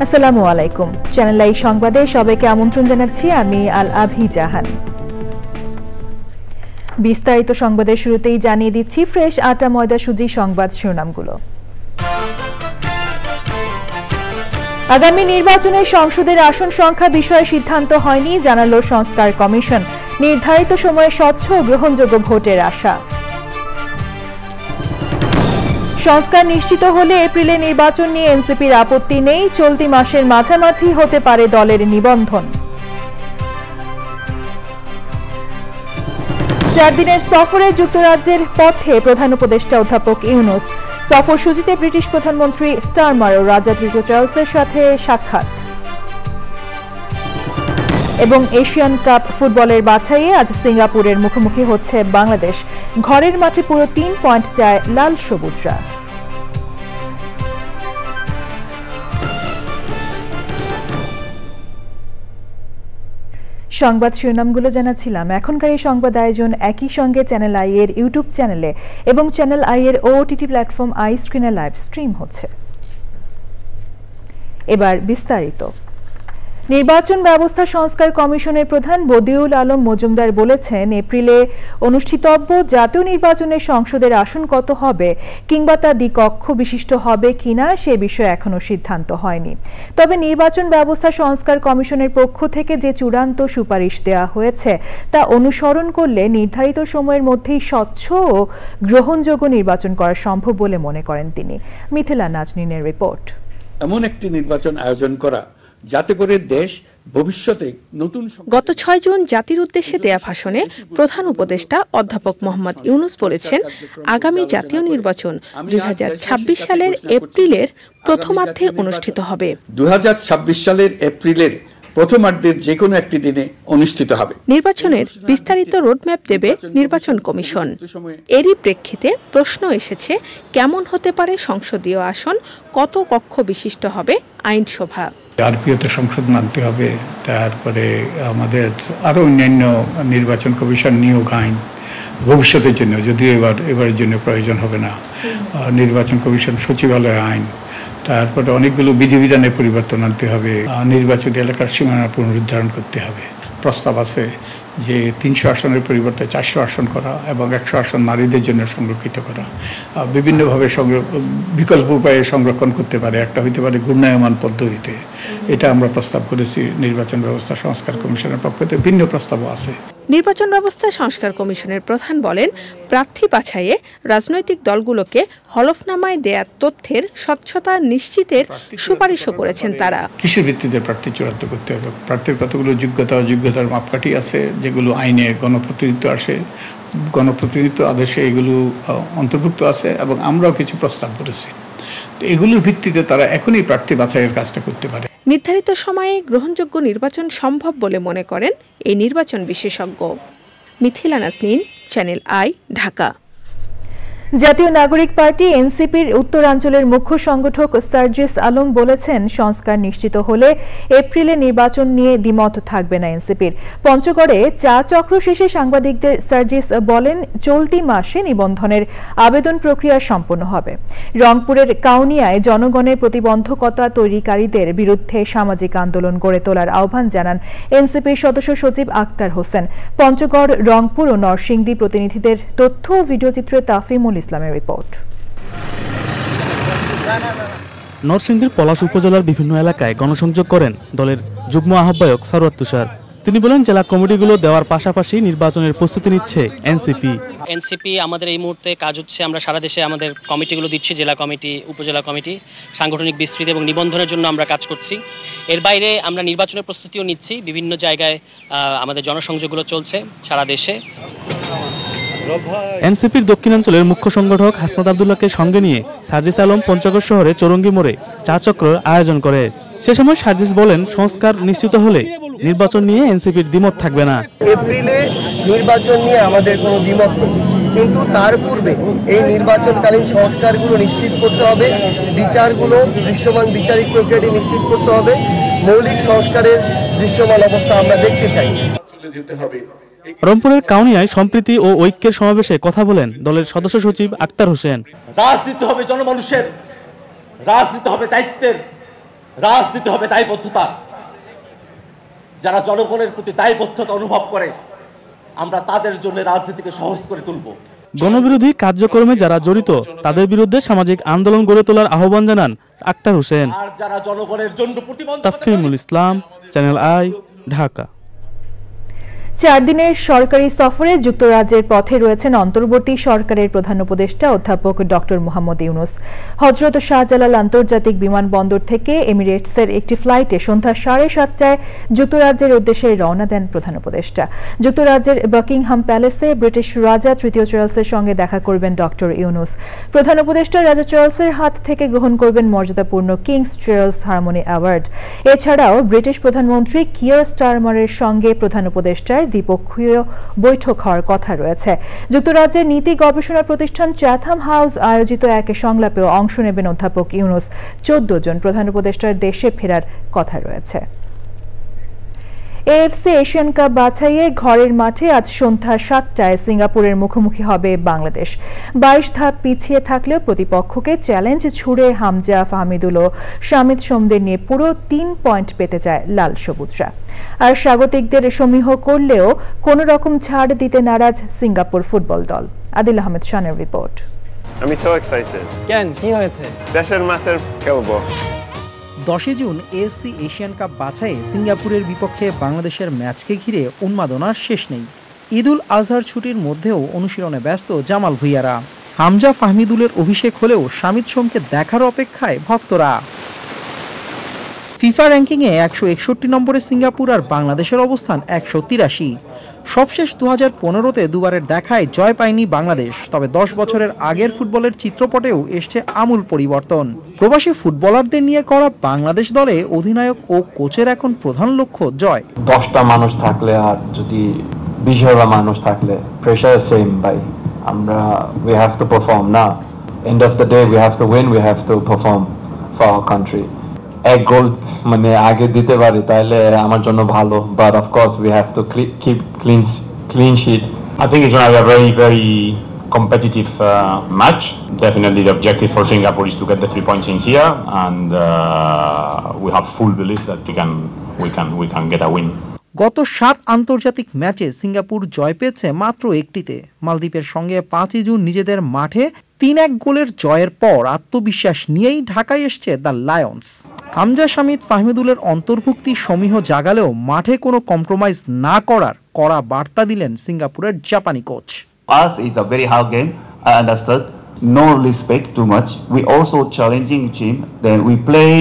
আসসালামু আলাইকুম। Channel I সংবাদে সবাইকে আমন্ত্রণ জানাচ্ছি আমি আল আভি জাহান। বিস্তারিত সংবাদের শুরুতেই জানিয়ে দিচ্ছি ফ্রেশ আটা ময়দা সুজি সংবাদ শিরোনামগুলো। আগামী নির্বাচনে সংসদের আসন সংখ্যা বিষয়ে সিদ্ধান্ত হয়নি, জানালো সংস্কার কমিশন। নির্ধারিত সময়ে স্বচ্ছ ও গ্রহণযোগ্য ভোটের আশা। সংস্কার নিশ্চিত হলে এপ্রিলে নির্বাচন নিয়ে এনসিপির আপত্তি নেই, চলতি মাসের মাঝামাঝি হতে পারে দলের নিবন্ধন। 4 দিনের সফরে যুক্তরাজ্যের পথে প্রধান উপদেষ্টা অধ্যাপক ইউনূস। সফরসূচিতে ব্রিটিশ প্রধানমন্ত্রী স্টারমার ও রাজা তৃতীয় চার্লসের সাথে সাক্ষাৎ। এবং এশিয়ান কাপ ফুটবলের বাছাইয়ে আজ সিঙ্গাপুরের মুখোমুখি হচ্ছে বাংলাদেশ। ঘরের মাঠে পুরো 3 পয়েন্ট চায় লাল সবুজরা। সংবাদ শিরোনামগুলো জানাচ্ছিলাম। এখনকার এই সংবাদ আয়োজন একই সঙ্গে চ্যানেল আই এর ইউটিউব চ্যানেলে এবং চ্যানেল আই এর ওটিটি প্ল্যাটফর্ম আই স্ক্রিনে লাইভ স্ট্রিম হচ্ছে। এবার বিস্তারিত। নির্বাচন ব্যবস্থা সংস্কার কমিশনের প্রধান বদিউল আলম মজুমদার বলেছেন, এপ্রিলে অনুষ্ঠিতব্য জাতীয় নির্বাচনে সংসদের আসন কত হবে কিংবা তা দ্বিকক্ষ বিশিষ্ট হবে কিনা সে বিষয়ে এখনো সিদ্ধান্ত হয়নি। তবে নির্বাচন ব্যবস্থা সংস্কার কমিশনের পক্ষ থেকে যে চূড়ান্ত সুপারিশ দেওয়া হয়েছে তা অনুসরণ করলে নির্ধারিত সময়ের মধ্যেই স্বচ্ছ ও গ্রহণযোগ্য নির্বাচন করা সম্ভব বলে মনে করেন তিনি। মিথিলা নাজনীনের রিপোর্ট। এমন একটি নির্বাচন আয়োজন করা যাতে করে দেশ ভবিষ্যতে নতুন। গত 6 জুন জাতির উদ্দেশ্যে দেয়া ভাষণে প্রধান উপদেষ্টা অধ্যাপক মোহাম্মদ ইউনূস বলেছেন, আগামী জাতীয় নির্বাচন 2026 সালের এপ্রিলের প্রথমার্ধে অনুষ্ঠিত হবে। 2026 সালের এপ্রিলের প্রথমার্ধের যে কোনো একটি দিনে অনুষ্ঠিত হবে। নির্বাচনের বিস্তারিত রোডম্যাপ দেবে নির্বাচন কমিশন। এরই প্রেক্ষিতে প্রশ্ন এসেছে, কেমন হতে পারে সংসদীয় আসন, কত কক্ষ বিশিষ্ট হবে আইনসভা। আরপিওতে সংশোধন আনতে হবে, তারপরে আমাদের আরো অন্যান্য নির্বাচন কমিশন নিয়োগ আইন ভবিষ্যতের জন্য, যদিও এবারের জন্য প্রয়োজন হবে না, নির্বাচন কমিশন সচিবালয় আইন, তারপরে অনেকগুলো বিধিবিধানের পরিবর্তন আনতে হবে, নির্বাচনী এলাকার সীমানা পুনরুদ্ধারণ করতে হবে। প্রস্তাব আছে যে 300 আসনের পরিবর্তে 400 আসন করা এবং 100 আসন নারীদের জন্য সংরক্ষিত করা। বিভিন্নভাবে বিকল্প উপায়ে সংরক্ষণ করতে পারে, একটা হইতে পারে ঘূর্ণায়মান পদ্ধতিতে। এটা আমরা প্রস্তাব করেছি নির্বাচন ব্যবস্থা সংস্কার কমিশনের পক্ষ থেকে। ভিন্ন প্রস্তাবও আছে। নির্বাচন ব্যবস্থা সংস্কার কমিশনের প্রধান বলেন, প্রার্থী বাছাইয়ে রাজনৈতিক দলগুলোকে হলফনামায় দেয়া তথ্যের স্বচ্ছতা নিশ্চিতের সুপারিশও করেছেন তারা। কিসের ভিত্তিতে প্রার্থী চূড়ান্ত করতে হবে? প্রার্থীর কতগুলো যোগ্যতার মাপকাঠি আছে যেগুলো আইনে গণপ্রতিনিধিত্ব আদেশে এগুলো অন্তর্ভুক্ত আছে, এবং আমরাও কিছু প্রস্তাব করেছি। তো এগুলোর ভিত্তিতে তারা এখনই প্রার্থী বাছাইয়ের কাজটা করতে পারে। নির্ধারিত সময়ে গ্রহণযোগ্য নির্বাচন সম্ভব বলে মনে করেন এই নির্বাচন বিশেষজ্ঞ। Mithila Nazneen, channel I, Dhaka. জাতীয় নাগরিক পার্টি এনসিপির উত্তরাঞ্চলের মুখ্য সংগঠক সার্জিস আলম বলেছেন, সংস্কার নিশ্চিত হলে এপ্রিলে নির্বাচন নিয়ে দ্বিমত থাকবে না এনসিপির। পঞ্চগড়ে চা চক্র শেষে সাংবাদিকদের সার্জিস বলেন, চলতি মাসে নিবন্ধনের আবেদন প্রক্রিয়া সম্পন্ন হবে। রংপুরের কাউনিয়ায় জনগণের প্রতিবন্ধকতা তৈরিকারীদের বিরুদ্ধে সামাজিক আন্দোলন গড়ে তোলার আহ্বান জানান এনসিপির সদস্য সচিব আক্তার হোসেন। পঞ্চগড়, রংপুর ও নরসিংদী প্রতিনিধিদের তথ্য ও ভিডিওচিত্রে তাফিমুল ইসলামের রিপোর্ট। নরসিংদীর পলাশ উপজেলার বিভিন্ন এলাকায় গণসংযোগ করেন দলের যুগ্ম আহ্বায়ক সরওয়ার তুষার। তিনি বলেন, জেলা কমিটিগুলো দেওয়ার পাশাপাশি নির্বাচনের প্রস্তুতি নিচ্ছে এনসিপি। আমাদের এই মুহূর্তে কাজ হচ্ছে, আমরা সারা দেশে আমাদের কমিটিগুলো দিচ্ছি, জেলা কমিটি, উপজেলা কমিটি, সাংগঠনিক বিস্তৃতি এবং নিবন্ধনের জন্য আমরা কাজ করছি। এর বাইরে আমরা নির্বাচনের প্রস্তুতিও নিচ্ছি। বিভিন্ন জায়গায় আমাদের জনসংযোগগুলো চলছে সারা দেশে। এনসিপির দক্ষিণাঞ্চলের মুখ্য সংগঠক হাসনাত আব্দুল্লাহকে সঙ্গে নিয়ে সার্জিস আলম পঞ্চগড় শহরে চৌরঙ্গি মোড়ে চা চক্র আয়োজন করে। সে সময় সার্জিস বলেন, সংস্কার নিশ্চিত হলে নির্বাচন নিয়ে এনসিপির দ্বিমত থাকবে না। এপ্রিলে নির্বাচন নিয়ে আমাদের কোনো দ্বিমত নেই, কিন্তু তার পূর্বে এই নির্বাচনকালীন সংস্কারগুলো নিশ্চিত করতে হবে, বিচারগুলো দৃশ্যমান বিচারিক প্রক্রিয়াটি নিশ্চিত করতে হবে। মৌলিক সংস্কারের দৃশ্যমান অবস্থা আমরা দেখতে চাই। রংপুরের কাউনিয়ায় সম্প্রীতি ও ঐক্যের সমাবেশে কথা বলেন দলের সদস্য সচিব আক্তার হোসেন। রাজনীতি হবে জনমানুষের, রাজনীতি হবে দায়িত্বের, রাজনীতি হবে দায়বদ্ধতা। যারা জনগণের প্রতি দায়বদ্ধতা অনুভব করে আমরা তাদের জন্য রাজনীতিকে সহজ করে তুলব। গণবিরোধী কার্যক্রমে যারা জড়িত তাদের বিরুদ্ধে সামাজিক আন্দোলন গড়ে তোলার আহ্বান জানান আক্তার হোসেন। আর যারা জনগণের জন্য প্রতিবন্ধকতা, তাফহিমুল ইসলাম, চ্যানেল আই, ঢাকা। 4 দিনের সরকারি সফরে যুক্তরাজ্যের পথে রয়েছেন অন্তর্বর্তী সরকারের প্রধান উপদেষ্টা অধ্যাপক ডক্টর মোহাম্মদ ইউনুস। হযরত শাহজালাল আন্তর্জাতিক বিমানবন্দর থেকে এমিরেটসের একটি ফ্লাইটে সন্ধ্যা 7:30টায় যুক্তরাজ্যের উদ্দেশ্যে রওনা দেন প্রধান উপদেষ্টা। যুক্তরাজ্যের বাকিংহাম প্যালেসে ব্রিটিশ রাজা তৃতীয় চার্লসের সঙ্গে দেখা করবেন ডক্টর ইউনুস। প্রধান উপদেষ্টা রাজা চার্লসের হাত থেকে গ্রহণ করবেন মর্যাদাপূর্ণ কিংস চার্লস হারমোনি অ্যাওয়ার্ড। এছাড়াও ব্রিটিশ প্রধানমন্ত্রী কিয়ার স্টারমারের সঙ্গে প্রধান উপদেষ্টার দ্বিপক্ষীয় বৈঠক হওয়ার কথা রয়েছে। যুক্তরাজ্যের নীতি গবেষণা প্রতিষ্ঠান চ্যাথাম হাউস আয়োজিত এক সংলাপেও অংশ নেবেন অধ্যাপক ইউনুস। 14 জন প্রধান উপদেষ্টার দেশে ফেরার কথা রয়েছে। এএফসি এশিয়ান কাপ বাছাইয়ে ঘরের মাঠে আজ সন্ধ্যা 7টায় সিঙ্গাপুরের মুখোমুখি হবে বাংলাদেশ। 22 ধাপ পিছিয়ে থাকলেও প্রতিপক্ষকে চ্যালেঞ্জ ছুড়ে হামজা, ফাহমিদুল ও শামিদ সোমদের নিয়ে পুরো 3 পয়েন্ট পেতে যায় লাল সবুজরা। আর স্বাগতিকদের সমীহ করলেও কোনো রকম ছাড় দিতে নারাজ সিঙ্গাপুর ফুটবল দল। আদিল আহমেদ শানের রিপোর্ট। আমি তো এক্সাইটেড। কেন, কি হয়েছে? দেশের মাঠে খেলবো। 10 জুন এএফসি এশিয়ান কাপ বাছাইয়ে সিঙ্গাপুরের বিপক্ষে বাংলাদেশের ম্যাচকে ঘিরে উন্মাদনার শেষ নেই। ঈদুল আজহার ছুটির মধ্যেও অনুশীলনে ব্যস্ত জামাল ভুঁইয়ারা। হামজা, ফাহমিদুলের অভিষেক হলেও শামিদ সোমকে দেখার অপেক্ষায় ভক্তরা। ফিফা র্যাঙ্কিংয়ে 161 নম্বরে সিঙ্গাপুর আর বাংলাদেশের অবস্থান 183। সবশেষ 2015-তে দুবারের দেখায় জয় পায়নি বাংলাদেশ। তবে 10 বছরের আগের ফুটবলের চিত্রপটেও এসছে আমূল পরিবর্তন। প্রবাসী ফুটবলারদের নিয়ে করা বাংলাদেশ দলে অধিনায়ক ও কোচের এখন প্রধান লক্ষ্য জয়। 10টা মানুষ থাকলে আর যদি 20 মানুষ থাকলে প্রেশার সেম ভাই। আমরা we have to perform না। End of the day we have to win, we have to perform for our country. এক গোল মানে আগে দিতে পারি তাহলে আমার জন্য ভালো, but of course we have to keep clean sheet. I think it's going to be a very, very competitive match. Definitely the objective for Singapore is to get the 3 points in here, and we have full belief that we can get a win. গত 7 আন্তর্জাতিক ম্যাচে Singapore জয় পেয়েছে মাত্র একটিতে। মালদ্বীপের সঙ্গে 5 June নিজেদের মাঠে 3-1 গোলের জয়ের পর আত্মবিশ্বাস নিয়েই ঢাকায় এসছে দ্য লায়ন্স। হামজা, শামিদ, ফাহমিদুলের অন্তর্ভুক্তি সমীহ জাগালেও মাঠে কোনো কম্প্রোমাইজ না করার কড়া বার্তা দিলেন সিঙ্গাপুরের জাপানি coach. Us is a very hard game, I understood. No respect too much. We also challenging team. Then we play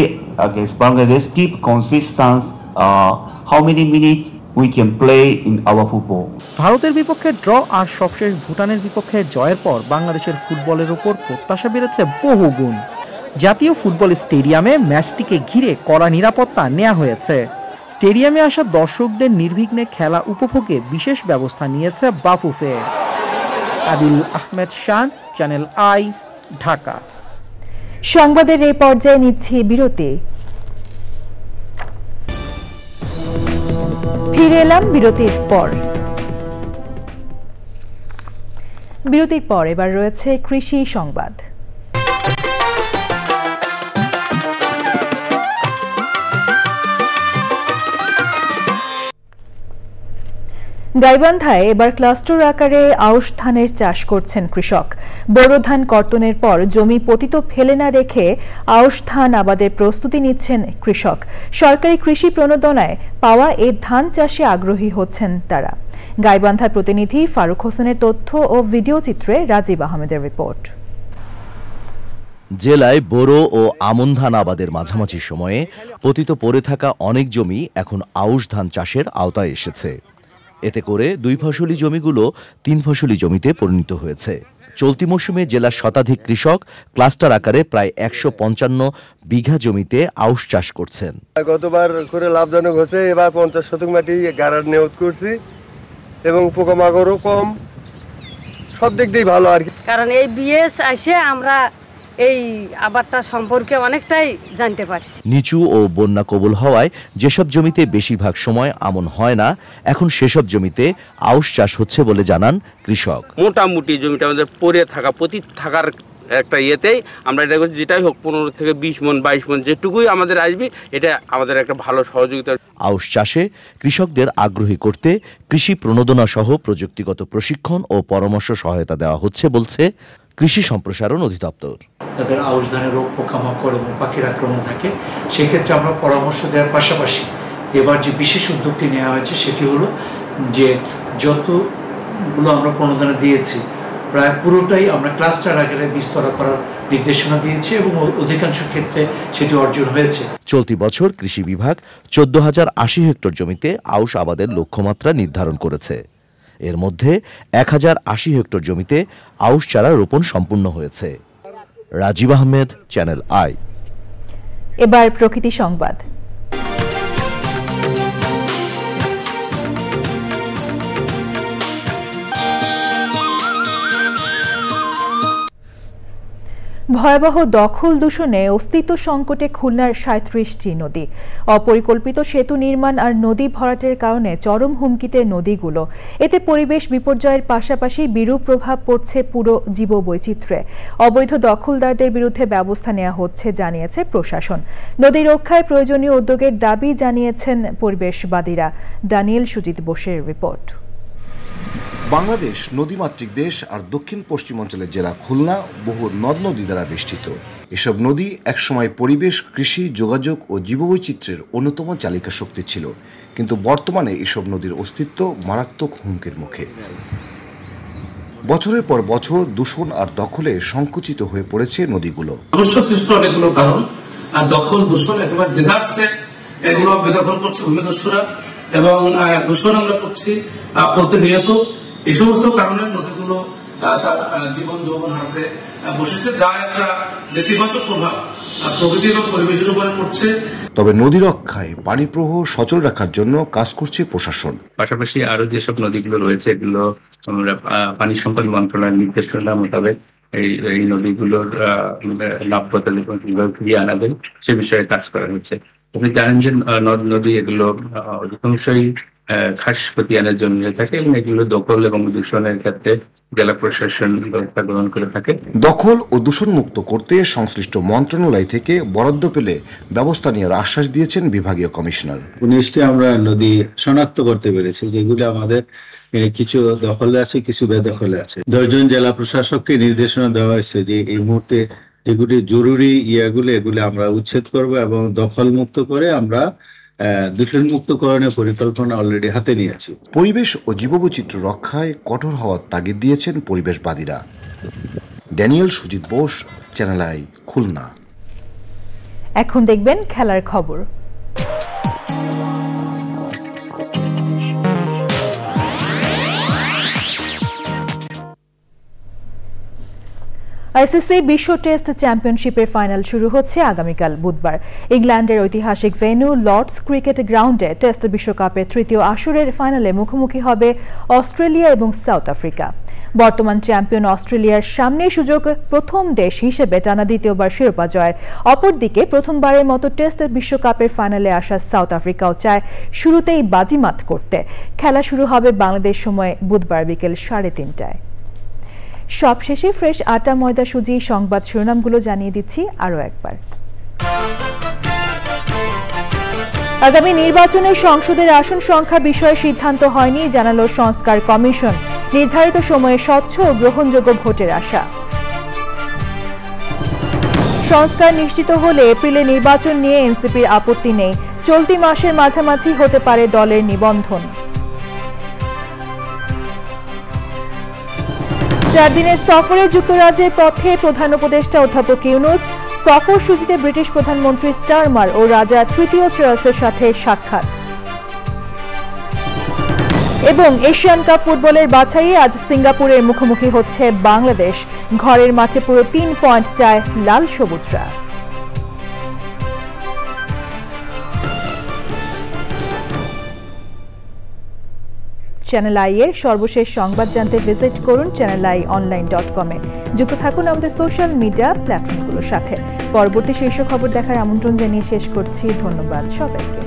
against Bangladesh. Keep consistent. How many minutes we can play in our football. ভারতের বিপক্ষে draw আর সবশেষ ভুটানের বিপক্ষে জয়ের পর বাংলাদেশের ফুটবলের উপর প্রত্যাশা বেড়েছে বহু গুণ। জাতীয় ফুটবল স্টেডিয়ামে ম্যাচটিকে ঘিরে কড়া নিরাপত্তা নেওয়া হয়েছে। স্টেডিয়ামে আসা দর্শকদের নির্বিঘ্নে খেলা উপভোগে বিশেষ ব্যবস্থা নিয়েছে বাফুফে। আদিল আহমেদ শান, চ্যানেল আই, ঢাকা। সংবাদের এই পর্যায়ে নিচ্ছি বিরতি। ফিরে এলাম বিরতির পর এবার রয়েছে কৃষি সংবাদ। গাইবান্ধায় এবার ক্লাস্টার আকারে আউশ ধানের চাষ করছেন কৃষক। বোরো ধান কর্তনের পর জমি পতিত ফেলে না রেখে আউশ ধান আবাদের প্রস্তুতি নিচ্ছেন কৃষক। সরকারি কৃষি প্রণোদনায় পাওয়া এই ধান চাষে আগ্রহী হচ্ছেন তারা। গাইবান্ধার প্রতিনিধি ফারুক হোসেনের তথ্য ও ভিডিও চিত্রে রাজীব আহমেদের রিপোর্ট। জেলায় বোরো ও আমন ধান আবাদের মাঝামাঝি সময়ে পতিত পড়ে থাকা অনেক জমি এখন আউশ ধান চাষের আওতায় এসেছে। এতে করে 2 ফসলি জমিগুলো 3 ফসলি জমিতে পরিণত হয়েছে। চলতি মৌসুমে জেলার শতাধিক কৃষক ক্লাস্টার আকারে প্রায় 155 বিঘা জমিতে আউশ চাষ করছেন। গতবার করে লাভজনক হচ্ছে, এবার 50 শতক মাটি গাড়ার নিয়ত করছি এবং পোকামাকড়ও কম, সব দিক দিয়ে ভালো আর কি। কারণ এই বিএস আসে আমরা এই আবারটা সম্পর্কে অনেকটাই জানতে পারছি। নিচু ও বন্যা কবল হওয়ায় যেসব জমিতে বেশিরভাগ সময় আমন হয় না, এখন সেসব জমিতে আউশ চাষ হচ্ছে বলে জানান কৃষক। মোটামুটি জমিটা আমাদের পড়ে থাকা পতিত থাকার একটা ইয়েতেই আমরা এটা করছি, যেটাই হোক 15 থেকে 20 মণ 22 মণ যেটুকুই আমাদের আসবে, এটা আমাদের একটা ভালো সহযোগিতা। আউশ চাষে কৃষকদের আগ্রহী করতে কৃষি প্রণোদনা সহ প্রযুক্তিগত প্রশিক্ষণ ও পরামর্শ সহায়তা দেওয়া হচ্ছে বলছে কৃষি সম্প্রসারণ অধিদপ্তর। তাদের আউশ ধানে রোগ পোকামাকড় এবং পাখির আক্রমণ থাকে, সেই ক্ষেত্রে আমরা পরামর্শ দেওয়ার পাশাপাশি এবার যে বিশেষ উদ্যোগটি নেওয়া হয়েছে সেটি হলো যে যতগুলো আমরা প্রণোদনা দিয়েছি প্রায় পুরোটাই আমরা ক্লাস্টার আকারে বিস্তরা করার নির্দেশনা দিয়েছি এবং অধিকাংশ ক্ষেত্রে সেটি অর্জন হয়েছে। চলতি বছর কৃষি বিভাগ 14,080 হেক্টর জমিতে আউশ আবাদের লক্ষ্যমাত্রা নির্ধারণ করেছে। এর মধ্যে 1,080 হেক্টর জমিতে আউশ চারা রোপণ সম্পূর্ণ হয়েছে। Rajib Ahmed, channel I. এবার প্রকৃতি সংবাদ। ভয়াবহ দখল দূষণে অস্তিত্ব সংকটে খুলনার 37টি নদী। অপরিকল্পিত সেতু নির্মাণ আর নদী ভরাটের কারণে চরম হুমকিতে নদীগুলো। এতে পরিবেশ বিপর্যয়ের পাশাপাশি বিরূপ প্রভাব পড়ছে পুরো জীববৈচিত্র্যে। অবৈধ দখলদারদের বিরুদ্ধে ব্যবস্থা নেওয়া হচ্ছে জানিয়েছে প্রশাসন। নদী রক্ষায় প্রয়োজনীয় উদ্যোগের দাবি জানিয়েছেন পরিবেশবাদীরা। দানিয়েল সুজিত বোসের রিপোর্ট। বাংলাদেশ নদীমাতৃক দেশ আর দক্ষিণ পশ্চিমাঞ্চলের জেলা খুলনা বহু নদ নদী দ্বারা বেষ্টিত। এসব নদী একসময় পরিবেশ, কৃষি, যোগাযোগ ও জীববৈচিত্র্যের অন্যতম চালিকা শক্তি ছিল, কিন্তু বর্তমানে এসব নদীর অস্তিত্ব মারাত্মক হুমকির মুখে। বছরের পর বছর দূষণ আর দখলে সংকুচিত হয়ে পড়েছে নদীগুলো। সৃষ্ট অনেকগুলো কারণ, আর দখল দূষণ একেবারে দেদারসে এগুলো বেদখল করছে ভূমিদস্যুরা এবং দূষণ আমরা করছি প্রতিনিয়ত। এই সমস্ত কারণে নদীগুলো তার জীবন যৌবন হারাতে বসেছে, যা একটা নেতিবাচক প্রভাব প্রকৃতি এবং পরিবেশের উপরে পড়ছে। তবে নদী রক্ষায় পানি প্রবাহ সচল রাখার জন্য কাজ করছে প্রশাসন। পাশাপাশি আরো যেসব নদীগুলো রয়েছে এগুলো আমরা পানি সম্পদ মন্ত্রণালয়ের নির্দেশনা মোতাবেক এই নদীগুলোর লাভ্যতা ফিরিয়ে আনা যায় সে বিষয়ে কাজ করা হচ্ছে। আপনি জানেন যে নদ নদী এগুলো অধিকাংশই ঘাস খতিয়ানের জন্য থাকে এবং এগুলো দখল এবং দূষণের ক্ষেত্রে জেলা প্রশাসন ব্যবস্থা গ্রহণ করে থাকে। দখল ও দূষণ মুক্ত করতে সংশ্লিষ্ট মন্ত্রণালয় থেকে বরাদ্দ পেলে ব্যবস্থা নেওয়ার আশ্বাস দিয়েছেন বিভাগীয় কমিশনার। 19টি আমরা নদী শনাক্ত করতে পেরেছি, যেগুলো আমাদের কিছু দখলে আছে, কিছু বেদখলে আছে। 10 জন জেলা প্রশাসককে নির্দেশনা দেওয়া হয়েছে যে এই মুহূর্তে যেগুলি জরুরি এগুলো আমরা উচ্ছেদ করব এবং দখল মুক্ত করে আমরা দূষণ মুক্তকরণের পরিকল্পনা অলরেডি হাতে নিয়েছি। পরিবেশ ও জীববৈচিত্র্য রক্ষায় কঠোর হওয়ার তাগিদ দিয়েছেন পরিবেশবাদীরা। ড্যানিয়েল সুজিত বোস, চ্যানেল আই, খুলনা। এখন দেখবেন খেলার খবর। আইসিসি বিশ্ব টেস্ট চ্যাম্পিয়নশিপের ফাইনাল শুরু হচ্ছে আগামীকাল বুধবার। ইংল্যান্ডের ঐতিহাসিক ভেন্যু লর্ডস ক্রিকেট গ্রাউন্ডে টেস্ট বিশ্বকাপের তৃতীয় আসরের ফাইনালে মুখোমুখি হবে অস্ট্রেলিয়া এবং সাউথ আফ্রিকা। বর্তমান চ্যাম্পিয়ন অস্ট্রেলিয়ার সামনে সুযোগ প্রথম দেশ হিসেবে টানা দ্বিতীয়বার শিরোপা জয়ের। অপরদিকে প্রথমবারের মতো টেস্ট বিশ্বকাপের ফাইনালে আসা সাউথ আফ্রিকাও চায় শুরুতেই বাজিমাত করতে। খেলা শুরু হবে বাংলাদেশ সময় বুধবার বিকেল 3:30টায়। সবশেষে ফ্রেশ আটা ময়দা সুজি সংবাদ শিরোনামগুলো জানিয়ে দিচ্ছি আরও একবার। আগামী নির্বাচনে সংসদের আসন সংখ্যা বিষয়ে সিদ্ধান্ত হয়নি, জানালো সংস্কার কমিশন। নির্ধারিত সময়ে স্বচ্ছ ও গ্রহণযোগ্য ভোটের আশা। সংস্কার নিশ্চিত হলে এপ্রিলে নির্বাচন নিয়ে এনসিপির আপত্তি নেই। চলতি মাসের মাঝামাঝি হতে পারে দলের নিবন্ধন। 4 দিনের সফরে যুক্তরাজ্যের পথে প্রধান উপদেষ্টা অধ্যাপক ইউনূস। সফরসূচিতে ব্রিটিশ প্রধানমন্ত্রী স্টারমার ও রাজা তৃতীয় চার্লসের সাথে সাক্ষাৎ। এবং এশিয়ান কাপ ফুটবলের বাছাইয়ে আজ সিঙ্গাপুরের মুখোমুখি হচ্ছে বাংলাদেশ। ঘরের মাঠে পুরো 3 পয়েন্ট চায় লাল সবুজরা। চ্যানেল আই এর সর্বশেষ সংবাদ জানতে ভিজিট করুন channelionline.com-এ। যুক্ত থাকুন আমাদের সোশ্যাল মিডিয়া প্ল্যাটফর্মগুলোর সাথে। পরবর্তী শীর্ষ খবর দেখার আমন্ত্রণ জানিয়ে শেষ করছি। ধন্যবাদ সবাইকে।